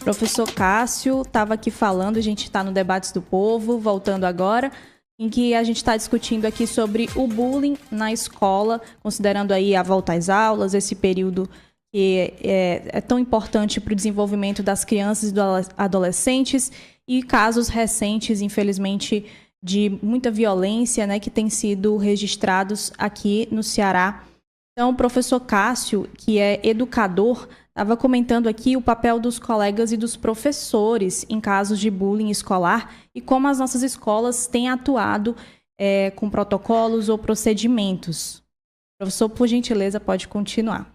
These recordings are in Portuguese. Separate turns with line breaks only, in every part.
Professor Cássio estava aqui falando, a gente está no Debates do Povo, voltando agora, em que a gente está discutindo aqui sobre o bullying na escola, considerando aí a volta às aulas, esse período que é tão importante para o desenvolvimento das crianças e dos adolescentes, e casos recentes, infelizmente, de muita violência, né, que tem sido registrados aqui no Ceará. Então, o professor Cássio, que é educador, estava comentando aqui o papel dos colegas e dos professores em casos de bullying escolar e como as nossas escolas têm atuado com protocolos ou procedimentos. Professor, por gentileza, pode continuar.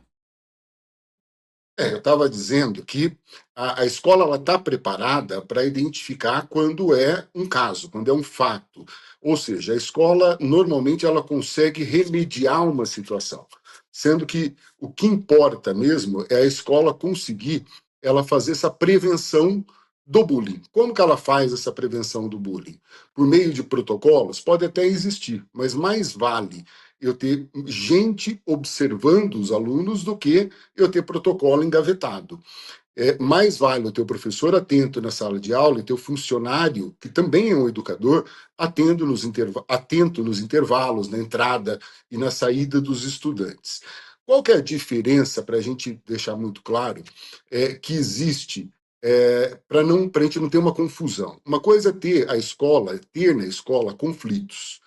Eu estava dizendo que a escola está preparada para identificar quando é um caso, quando é um fato. Ou seja, a escola, normalmente, ela consegue remediar uma situação. Sendo que o que importa mesmo é a escola conseguir ela fazer essa prevenção do bullying. Como que ela faz essa prevenção do bullying? Por meio de protocolos? Pode até existir, mas mais vale eu ter gente observando os alunos do que eu ter protocolo engavetado. Mais vale o teu professor atento na sala de aula e teu funcionário, que também é um educador, atento nos intervalos, na entrada e na saída dos estudantes. Qual que é a diferença, para a gente deixar muito claro, que existe para a gente não ter uma confusão? Uma coisa é ter na escola conflitos.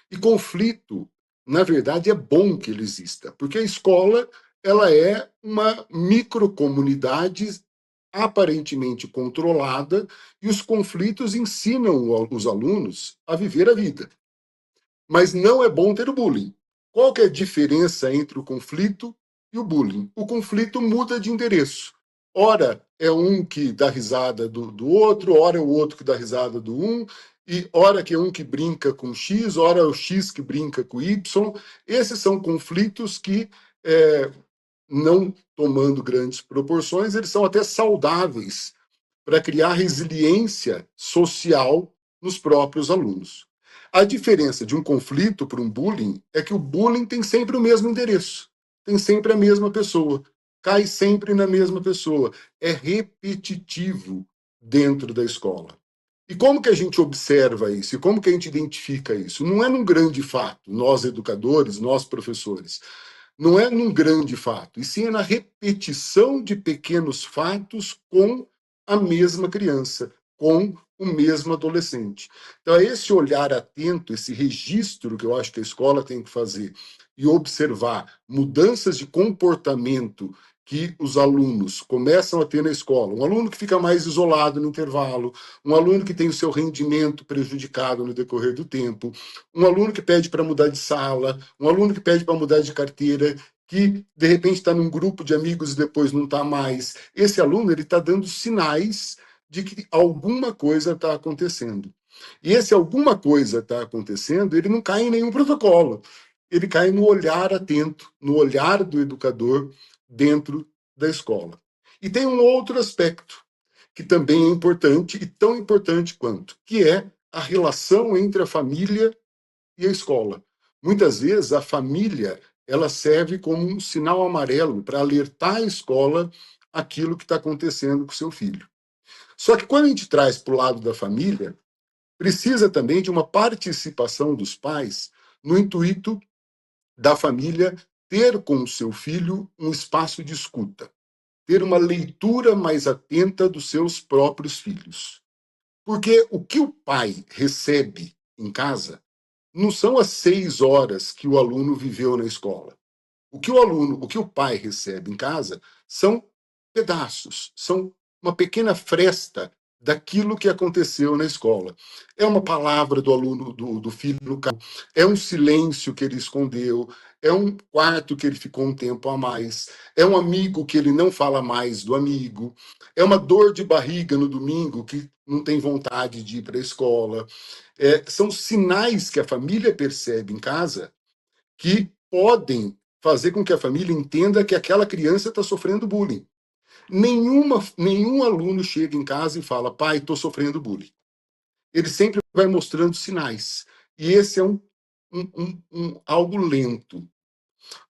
E conflito, na verdade, é bom que ele exista, porque a escola ela é uma microcomunidade aparentemente controlada e os conflitos ensinam os alunos a viver a vida. Mas não é bom ter o bullying. Qual que é a diferença entre o conflito e o bullying? O conflito muda de endereço. Ora é um que dá risada do outro, ora é o outro que dá risada do um, e ora que é um que brinca com X, ora é o X que brinca com Y. Esses são conflitos que, não tomando grandes proporções, eles são até saudáveis para criar resiliência social nos próprios alunos. A diferença de um conflito para um bullying é que o bullying tem sempre o mesmo endereço, tem sempre a mesma pessoa, cai sempre na mesma pessoa, é repetitivo dentro da escola. E como que a gente observa isso? E como que a gente identifica isso? Não é num grande fato, nós educadores, nós professores, não é num grande fato, e sim é na repetição de pequenos fatos com a mesma criança, com o mesmo adolescente. Então, é esse olhar atento, esse registro que eu acho que a escola tem que fazer e observar mudanças de comportamento que os alunos começam a ter na escola. Um aluno que fica mais isolado no intervalo, um aluno que tem o seu rendimento prejudicado no decorrer do tempo, um aluno que pede para mudar de sala, um aluno que pede para mudar de carteira, que de repente está num grupo de amigos e depois não está mais. Esse aluno ele está dando sinais de que alguma coisa está acontecendo. E esse alguma coisa está acontecendo, ele não cai em nenhum protocolo. Ele cai no olhar atento, no olhar do educador dentro da escola. E tem um outro aspecto que também é importante e tão importante quanto, que é a relação entre a família e a escola. Muitas vezes a família ela serve como um sinal amarelo para alertar a escola aquilo que está acontecendo com o seu filho. Só que quando a gente traz para o lado da família, precisa também de uma participação dos pais no intuito da família ter com o seu filho um espaço de escuta, ter uma leitura mais atenta dos seus próprios filhos. Porque o que o pai recebe em casa não são as 6 horas que o aluno viveu na escola. O que o pai recebe em casa são pedaços, são uma pequena fresta daquilo que aconteceu na escola. É uma palavra do aluno, do filho no carro, é um silêncio que ele escondeu, é um quarto que ele ficou um tempo a mais, é um amigo que ele não fala mais do amigo, é uma dor de barriga no domingo que não tem vontade de ir para a escola. São sinais que a família percebe em casa que podem fazer com que a família entenda que aquela criança está sofrendo bullying. Nenhum aluno chega em casa e fala, pai, estou sofrendo bullying. Ele sempre vai mostrando sinais. E esse é algo lento.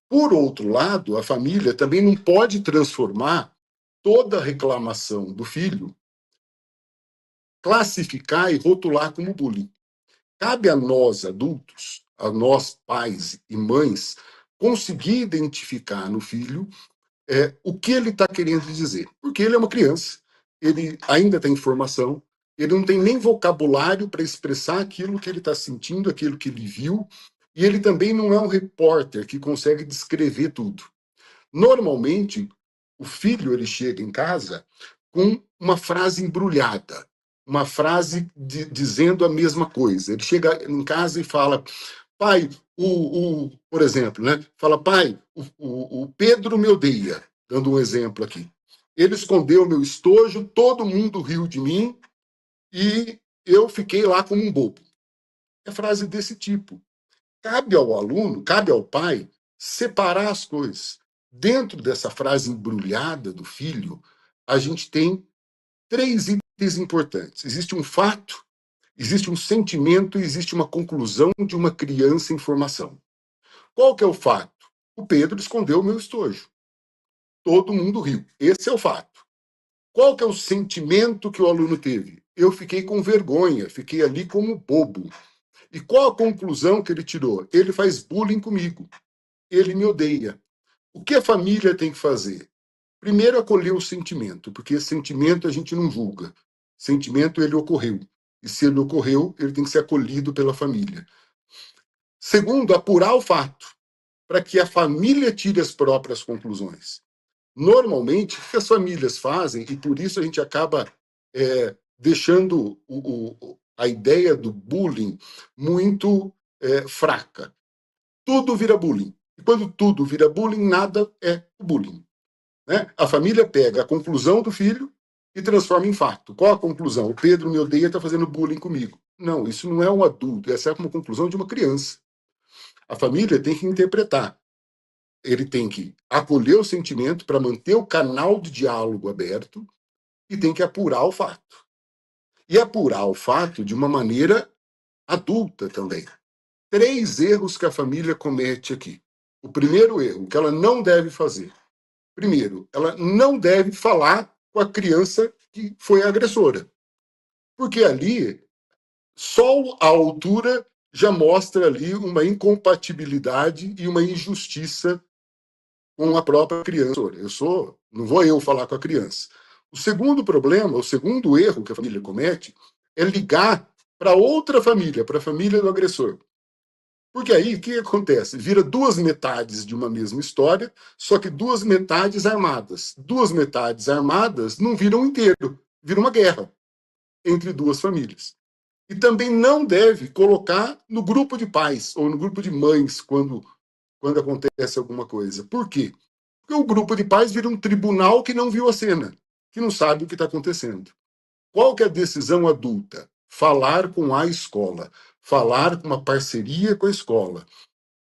Por outro lado, a família também não pode transformar toda reclamação do filho, classificar e rotular como bullying. Cabe a nós, adultos, a nós, pais e mães, conseguir identificar no filho o que ele está querendo dizer. Porque ele é uma criança, ele ainda tem informação, ele não tem nem vocabulário para expressar aquilo que ele está sentindo, aquilo que ele viu, e ele também não é um repórter que consegue descrever tudo. Normalmente, o filho ele chega em casa com uma frase embrulhada, uma frase dizendo a mesma coisa. Ele chega em casa e fala, pai, por exemplo, né? Fala, pai, o Pedro me odeia, dando um exemplo aqui. Ele escondeu meu estojo, todo mundo riu de mim e eu fiquei lá como um bobo. É frase desse tipo. Cabe ao aluno, cabe ao pai, separar as coisas. Dentro dessa frase embrulhada do filho, a gente tem 3 itens importantes. Existe um fato, existe um sentimento e existe uma conclusão de uma criança em formação. Qual que é o fato? O Pedro escondeu o meu estojo. Todo mundo riu. Esse é o fato. Qual que é o sentimento que o aluno teve? Eu fiquei com vergonha, fiquei ali como bobo. E qual a conclusão que ele tirou? Ele faz bullying comigo. Ele me odeia. O que a família tem que fazer? Primeiro, acolher o sentimento, porque esse sentimento a gente não julga. Sentimento, ele ocorreu. E se ele ocorreu, ele tem que ser acolhido pela família. Segundo, apurar o fato, para que a família tire as próprias conclusões. Normalmente, o que as famílias fazem, e por isso a gente acaba deixando a ideia do bullying muito fraca. Tudo vira bullying. E quando tudo vira bullying, nada é bullying. Né? A família pega a conclusão do filho e transforma em fato. Qual a conclusão? O Pedro me odeia, está fazendo bullying comigo. Não, isso não é um adulto, essa é uma conclusão de uma criança. A família tem que interpretar. Ele tem que acolher o sentimento para manter o canal de diálogo aberto e tem que apurar o fato. E apurar o fato de uma maneira adulta também. 3 erros que a família comete aqui. O primeiro erro, que ela não deve fazer. Primeiro, ela não deve falar com a criança que foi a agressora. Porque ali, só a altura já mostra ali uma incompatibilidade e uma injustiça com a própria criança. Não vou eu falar com a criança. O segundo problema, o segundo erro que a família comete é ligar para outra família, para a família do agressor. Porque aí, o que acontece? Vira 2 metades de uma mesma história, só que 2 metades armadas. 2 metades armadas não viram um inteiro, vira uma guerra entre 2 famílias. E também não deve colocar no grupo de pais ou no grupo de mães quando acontece alguma coisa. Por quê? Porque o grupo de pais vira um tribunal que não viu a cena, que não sabe o que está acontecendo. Qual que é a decisão adulta? Falar com a escola, falar com uma parceria com a escola.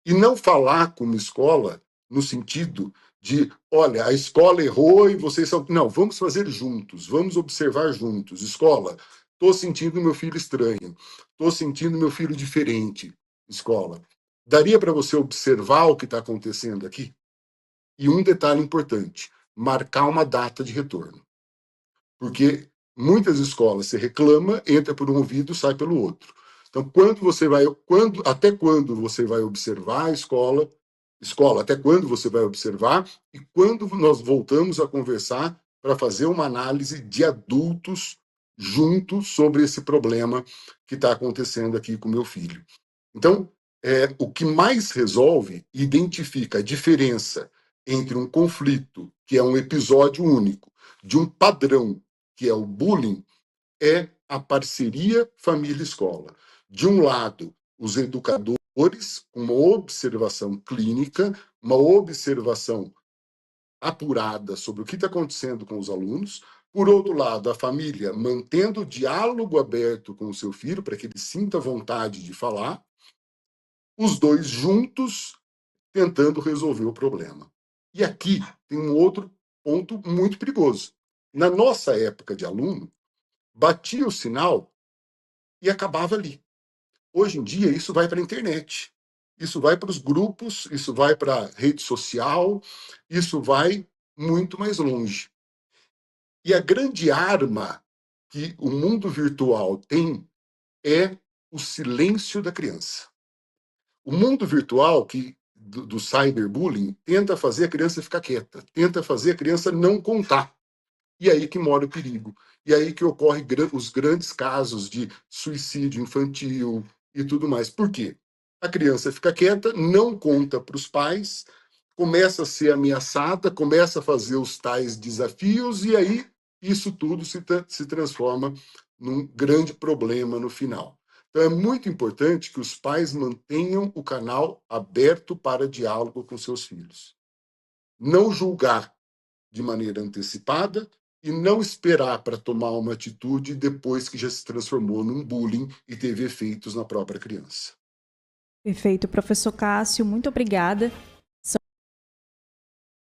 E não falar como escola no sentido de, olha, a escola errou e vocês são... Não, vamos fazer juntos, vamos observar juntos. Escola, estou sentindo meu filho estranho, estou sentindo meu filho diferente. Escola, daria para você observar o que está acontecendo aqui? E um detalhe importante, marcar uma data de retorno. Porque muitas escolas se reclama, entra por um ouvido, sai pelo outro. Então, até quando você vai observar a escola, até quando você vai observar e quando nós voltamos a conversar para fazer uma análise de adultos juntos sobre esse problema que está acontecendo aqui com meu filho. Então, o que mais resolve identifica a diferença entre um conflito, que é um episódio único, de um padrão, que é o bullying, é a parceria família-escola. De um lado, os educadores, com uma observação clínica, uma observação apurada sobre o que está acontecendo com os alunos. Por outro lado, a família mantendo o diálogo aberto com o seu filho, para que ele sinta vontade de falar, os dois juntos tentando resolver o problema. E aqui tem um outro ponto muito perigoso. Na nossa época de aluno, batia o sinal e acabava ali. Hoje em dia, isso vai para a internet, isso vai para os grupos, isso vai para a rede social, isso vai muito mais longe. E a grande arma que o mundo virtual tem é o silêncio da criança. O mundo virtual do cyberbullying tenta fazer a criança ficar quieta, tenta fazer a criança não contar. E aí que mora o perigo. E aí que ocorre os grandes casos de suicídio infantil e tudo mais. Por quê? A criança fica quieta, não conta para os pais, começa a ser ameaçada, começa a fazer os tais desafios, e aí isso tudo se transforma num grande problema no final. Então é muito importante que os pais mantenham o canal aberto para diálogo com seus filhos. Não julgar de maneira antecipada e não esperar para tomar uma atitude depois que já se transformou num bullying e teve efeitos na própria criança.
Perfeito, professor Cássio, muito obrigada.